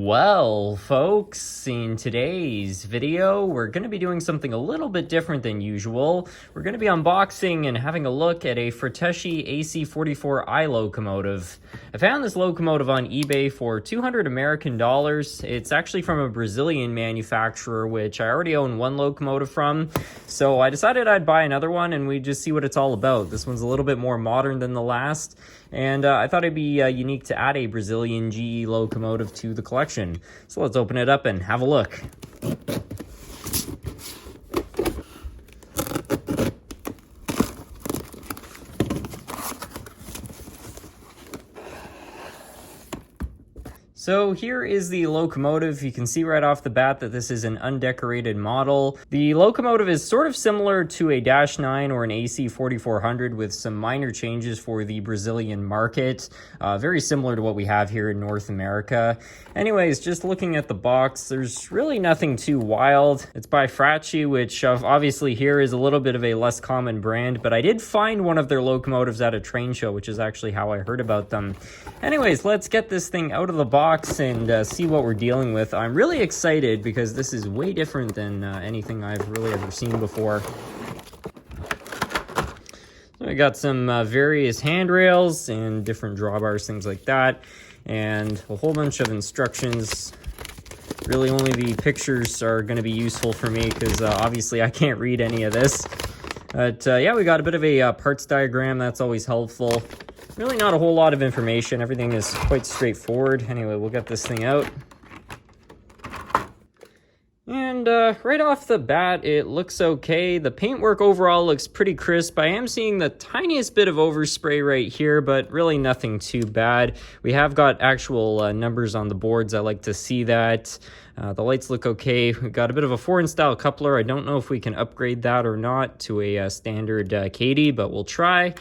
Well, folks, in today's video, we're going to be doing something a little bit different than usual. We're going to be unboxing and having a look at a Frateschi AC44i locomotive. I found this locomotive on eBay for 200 American dollars. It's actually from a Brazilian manufacturer, which I already own one locomotive from. So I decided I'd buy another one and we'd just see what it's all about. This one's a little bit more modern than the last. And I thought it'd be unique to add a Brazilian GE locomotive to the collection. So let's open it up and have a look. So here is the locomotive. You can see right off the bat that this is an undecorated model. The locomotive is sort of similar to a Dash 9 or an AC4400 with some minor changes for the Brazilian market. Very similar to what we have here in North America. Anyways, just looking at the box, there's really nothing too wild. It's by Frateschi, which obviously here is a little bit of a less common brand, but I did find one of their locomotives at a train show, which is actually how I heard about them. Anyways, let's get this thing out of the box and see what we're dealing with. I'm really excited because this is way different than anything I've really ever seen before. So I got some various handrails and different drawbars, things like that, and a whole bunch of instructions. Really only the pictures are going to be useful for me because obviously I can't read any of this. But yeah, we got a bit of a parts diagram. That's always helpful. Really not a whole lot of information. Everything is quite straightforward. Anyway, we'll get this thing out. And right off the bat, it looks okay. The paintwork overall looks pretty crisp. I am seeing the tiniest bit of overspray right here, but really nothing too bad. We have got actual numbers on the boards. I like to see that. The lights look okay. We've got a bit of a foreign style coupler. I don't know if we can upgrade that or not to a standard Katy, but we'll try.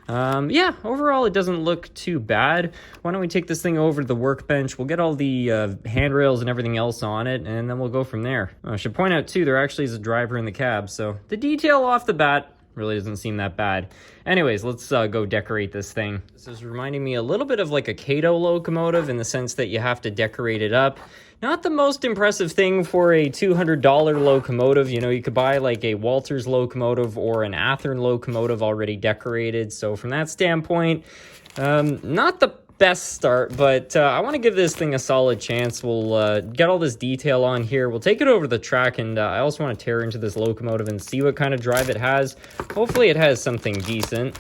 Yeah, overall it doesn't look too bad. Why don't we take this thing over to the workbench? We'll get all the handrails and everything else on it, and then we'll go from there. I should point out too, there actually is a driver in the cab, so the detail off the bat really doesn't seem that bad. Anyways, let's go decorate this thing. This is reminding me a little bit of like a Kato locomotive in the sense that you have to decorate it up. Not the most impressive thing for a $200 locomotive. You know, you could buy like a Walters locomotive or an Athearn locomotive already decorated. So from that standpoint, not the best start, but I want to give this thing a solid chance. We'll get all this detail on here. We'll take it over to the track, and I also want to tear into this locomotive and see what kind of drive it has. Hopefully it has something decent.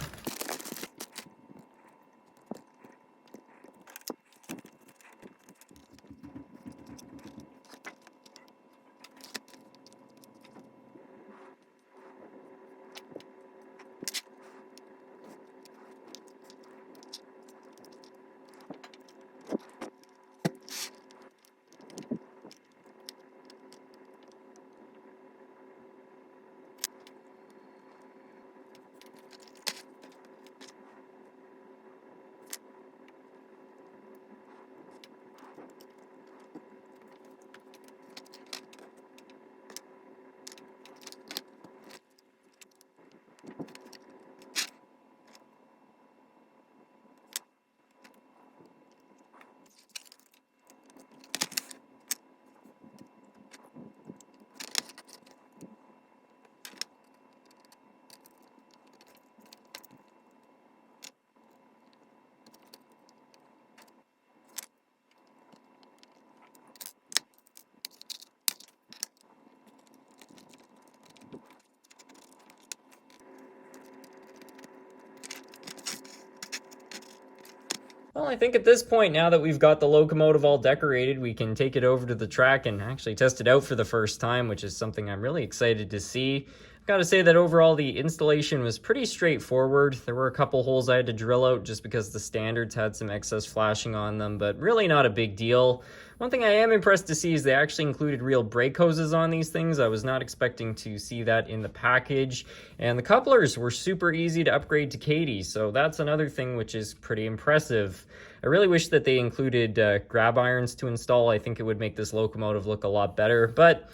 Well, I think at this point, now that we've got the locomotive all decorated, we can take it over to the track and actually test it out for the first time, which is something I'm really excited to see. I've got to say that overall the installation was pretty straightforward. There were a couple holes I had to drill out just because the standards had some excess flashing on them, but really not a big deal. One thing I am impressed to see is they actually included real brake hoses on these things. I was not expecting to see that in the package. And the couplers were super easy to upgrade to Katy, so that's another thing which is pretty impressive. I really wish that they included grab irons to install. I think it would make this locomotive look a lot better, but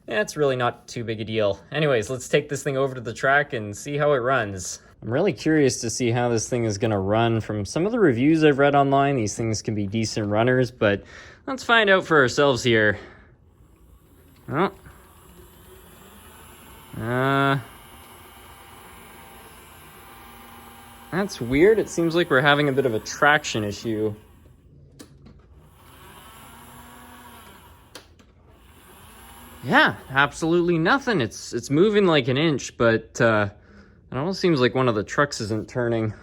it's really not too big a deal. Anyways, let's take this thing over to the track and see how it runs. I'm really curious to see how this thing is going to run. From some of the reviews I've read online, these things can be decent runners, but Let's find out for ourselves here. Oh. That's weird. It seems like we're having a bit of a traction issue. Yeah, absolutely nothing. It's moving like an inch, but it almost seems like one of the trucks isn't turning.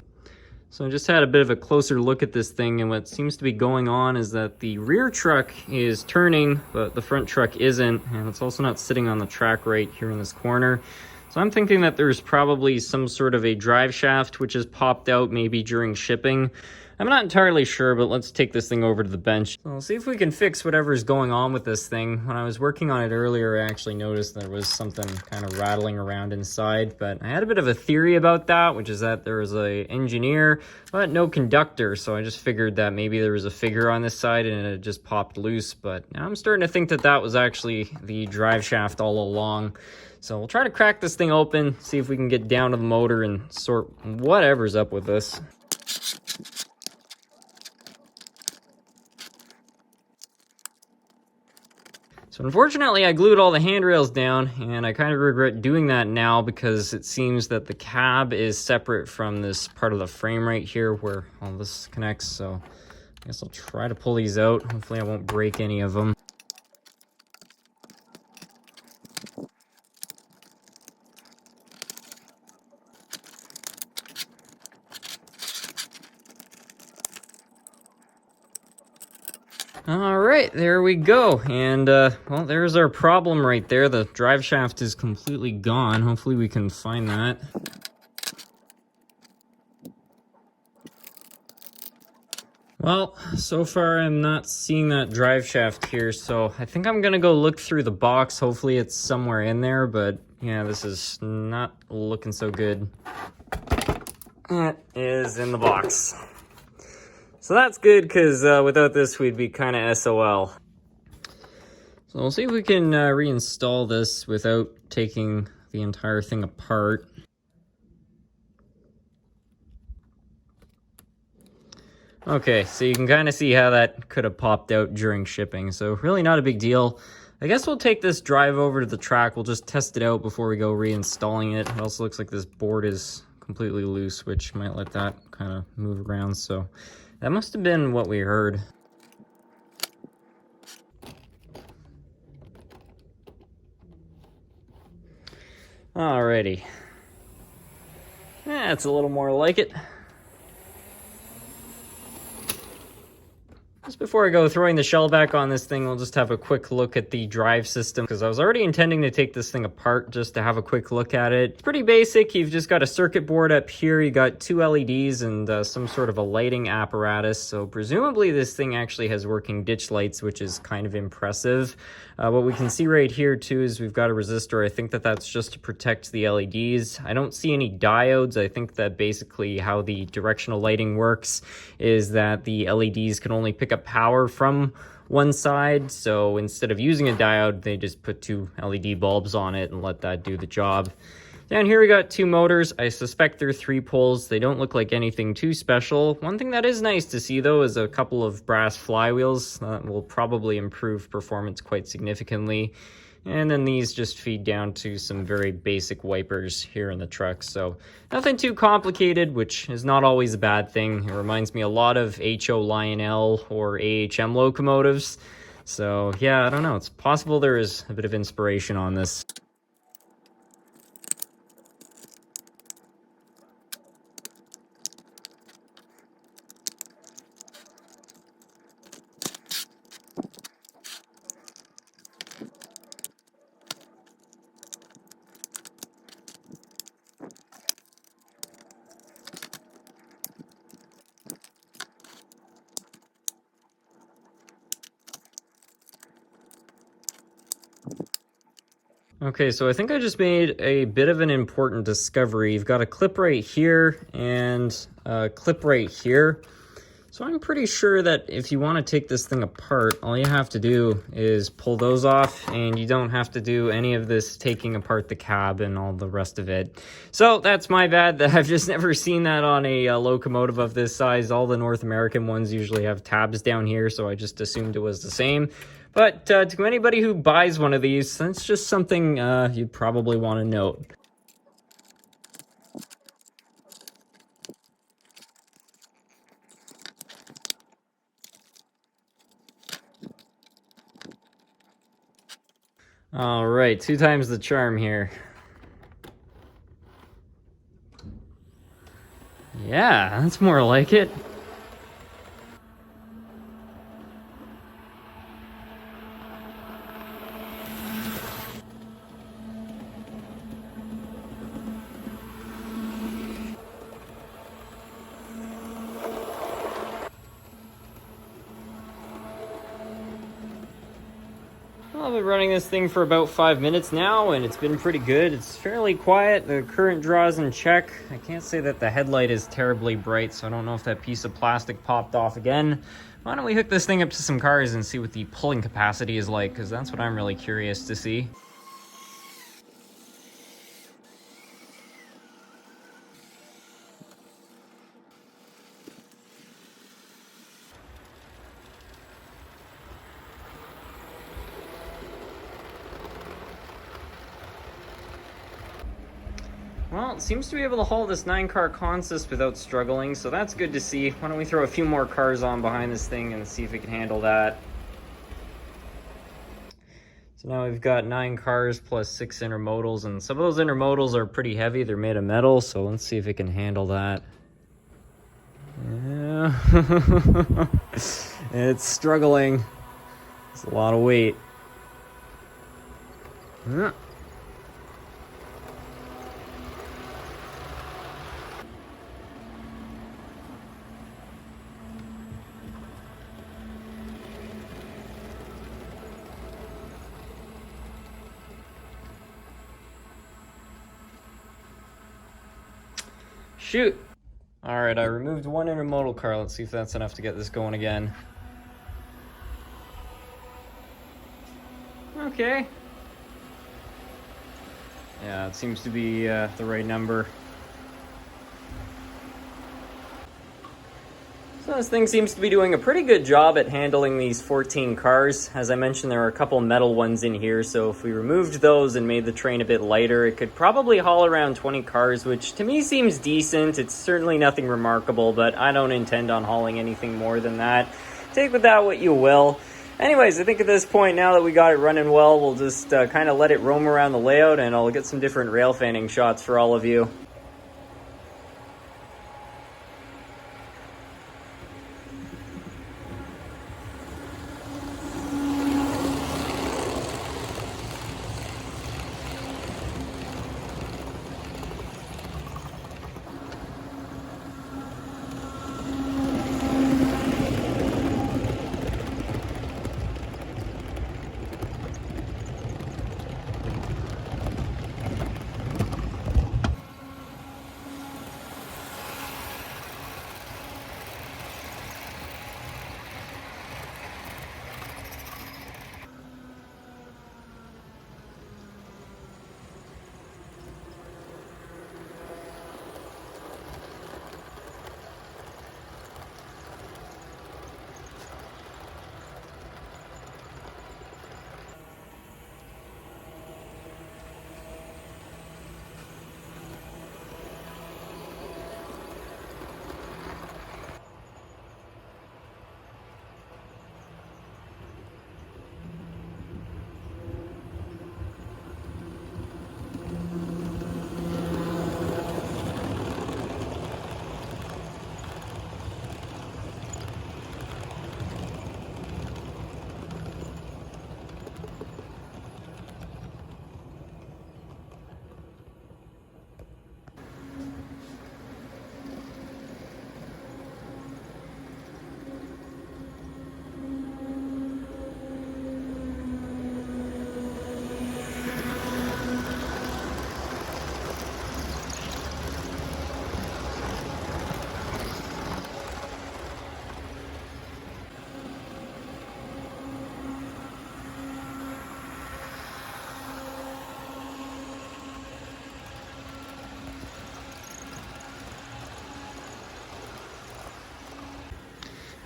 So I just had a bit of a closer look at this thing, and what seems to be going on is that the rear truck is turning, but the front truck isn't, and it's also not sitting on the track right here in this corner. So I'm thinking that there's probably some sort of a drive shaft which has popped out maybe during shipping. I'm not entirely sure, but let's take this thing over to the bench. So we'll see if we can fix whatever's going on with this thing. When I was working on it earlier, I actually noticed there was something kind of rattling around inside, but I had a bit of a theory about that, which is that there was a engineer, but no conductor. So I just figured that maybe there was a figure on this side and it just popped loose. But now I'm starting to think that that was actually the drive shaft all along. So we'll try to crack this thing open, see if we can get down to the motor and sort whatever's up with this. So unfortunately, I glued all the handrails down, and I kind of regret doing that now because it seems that the cab is separate from this part of the frame right here where all this connects. So I guess I'll try to pull these out. Hopefully I won't break any of them. All right, there we go. And, well, there's our problem right there. The drive shaft is completely gone. Hopefully we can find that. Well, so far I'm not seeing that drive shaft here, so I think I'm gonna go look through the box. Hopefully it's somewhere in there, but yeah, this is not looking so good. It is in the box. So that's good, because without this, we'd be kind of SOL. So we'll see if we can reinstall this without taking the entire thing apart. Okay, so you can kind of see how that could have popped out during shipping. So really not a big deal. I guess we'll take this drive over to the track. We'll just test it out before we go reinstalling it. It also looks like this board is completely loose, which might let that kind of move around. So that must have been what we heard. Alrighty. That's a little more like it. Just before I go throwing the shell back on this thing, we'll just have a quick look at the drive system, because I was already intending to take this thing apart just to have a quick look at it. It's pretty basic. You've just got a circuit board up here. You got two LEDs and some sort of a lighting apparatus. So presumably this thing actually has working ditch lights, which is kind of impressive. What we can see right here too is we've got a resistor. I think that that's just to protect the LEDs. I don't see any diodes. I think that basically how the directional lighting works is that the LEDs can only pick up power from one side. So instead of using a diode, they just put two LED bulbs on it and let that do the job. Down here we got two motors. I suspect they're 3 poles. They don't look like anything too special. One thing that is nice to see though is a couple of brass flywheels that will probably improve performance quite significantly. And then these just feed down to some very basic wipers here in the truck. So nothing too complicated, which is not always a bad thing. It reminds me a lot of HO Lionel or AHM locomotives. So yeah, I don't know. It's possible there is a bit of inspiration on this. Okay, so I think I just made a bit of an important discovery. You've got a clip right here and a clip right here. So I'm pretty sure that if you want to take this thing apart, all you have to do is pull those off, and you don't have to do any of this taking apart the cab and all the rest of it. So that's my bad. That I've just never seen that on a locomotive of this size. All the North American ones usually have tabs down here, so I just assumed it was the same. But to anybody who buys one of these, that's just something you'd probably want to note. All right, 2 times the charm here. Yeah, that's more like it. Well, I've been running this thing for about 5 minutes now, and it's been pretty good. It's fairly quiet. The current draw is in check. I can't say that the headlight is terribly bright, so I don't know if that piece of plastic popped off again. Why don't we hook this thing up to some cars and see what the pulling capacity is like, because that's what I'm really curious to see. Well, it seems to be able to haul this 9-car consist without struggling, so that's good to see. Why don't we throw a few more cars on behind this thing and see if it can handle that. So now we've got 9 cars plus 6 intermodals, and some of those intermodals are pretty heavy. They're made of metal, so let's see if it can handle that. Yeah. It's struggling. It's a lot of weight. Shoot. All right, I removed 1 intermodal car. Let's see if that's enough to get this going again. Okay. Yeah, it seems to be the right number. So this thing seems to be doing a pretty good job at handling these 14 cars. As I mentioned, there are a couple metal ones in here, so if we removed those and made the train a bit lighter, it could probably haul around 20 cars, which to me seems decent. It's certainly nothing remarkable, but I don't intend on hauling anything more than that. Take with that what you will. Anyways, I think at this point, now that we got it running well, we'll just kind of let it roam around the layout, and I'll get some different rail fanning shots for all of you.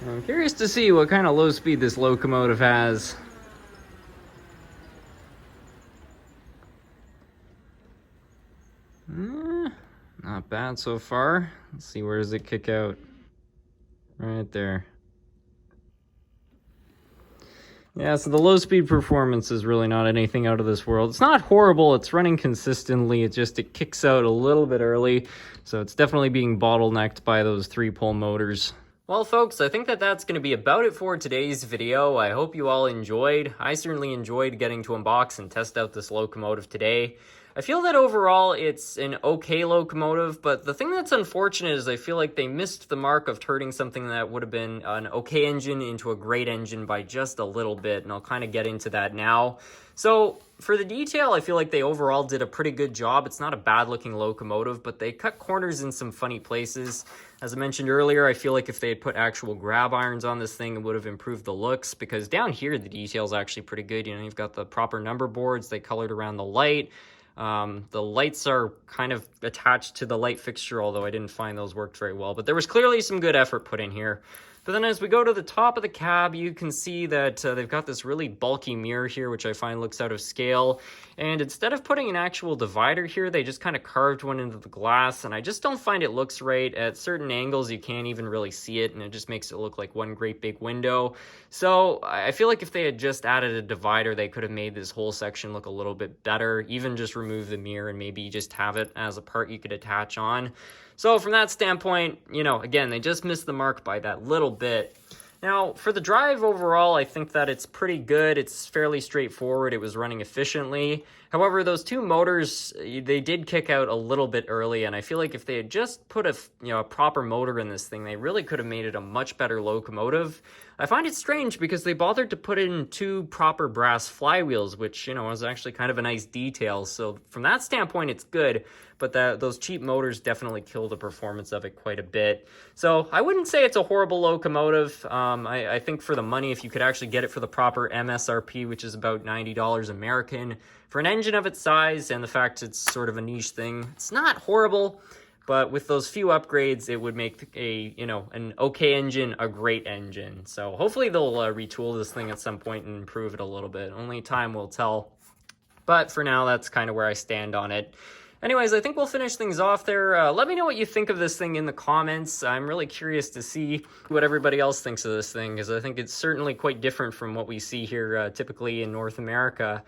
I'm curious to see what kind of low speed this locomotive has. Not bad so far. Let's see, where does it kick out? Right there. Yeah, so the low speed performance is really not anything out of this world. It's not horrible, it's running consistently, it kicks out a little bit early, so it's definitely being bottlenecked by those 3-pole motors. Well, folks, I think that's going to be about it for today's video. I hope you all enjoyed. I certainly enjoyed getting to unbox and test out this locomotive today. I feel that overall it's an okay locomotive, but the thing that's unfortunate is I feel like they missed the mark of turning something that would have been an okay engine into a great engine by just a little bit, and I'll kind of get into that now. So for the detail, I feel like they overall did a pretty good job. It's not a bad looking locomotive, but they cut corners in some funny places. As I mentioned earlier, I feel like if they had put actual grab irons on this thing, it would have improved the looks, because down here the detail is actually pretty good. You know, you've got the proper number boards, they colored around the light. The lights are kind of attached to the light fixture, although I didn't find those worked very well, but there was clearly some good effort put in here. But then as we go to the top of the cab, you can see that they've got this really bulky mirror here, which I find looks out of scale. And instead of putting an actual divider here, they just kind of carved one into the glass, and I just don't find it looks right. At certain angles, you can't even really see it, and it just makes it look like one great big window. So I feel like if they had just added a divider, they could have made this whole section look a little bit better. Even just remove the mirror and maybe just have it as a part you could attach on. So from that standpoint, you know, again, they just missed the mark by that little bit. Now, for the drive overall, I think that it's pretty good. It's fairly straightforward. It was running efficiently. However, those two motors, they did kick out a little bit early, and I feel like if they had just put a proper motor in this thing, they really could have made it a much better locomotive. I find it strange because they bothered to put in 2 proper brass flywheels, which, you know, is actually kind of a nice detail. So from that standpoint, it's good, but those cheap motors definitely kill the performance of it quite a bit. So I wouldn't say it's a horrible locomotive. I think for the money, if you could actually get it for the proper MSRP, which is about $90 American, for an engine of its size and the fact it's sort of a niche thing, it's not horrible. But with those few upgrades, it would make an okay engine a great engine. So hopefully they'll retool this thing at some point and improve it a little bit. Only time will tell. But for now, that's kind of where I stand on it. Anyways, I think we'll finish things off there. Let me know what you think of this thing in the comments. I'm really curious to see what everybody else thinks of this thing, because I think it's certainly quite different from what we see here typically in North America.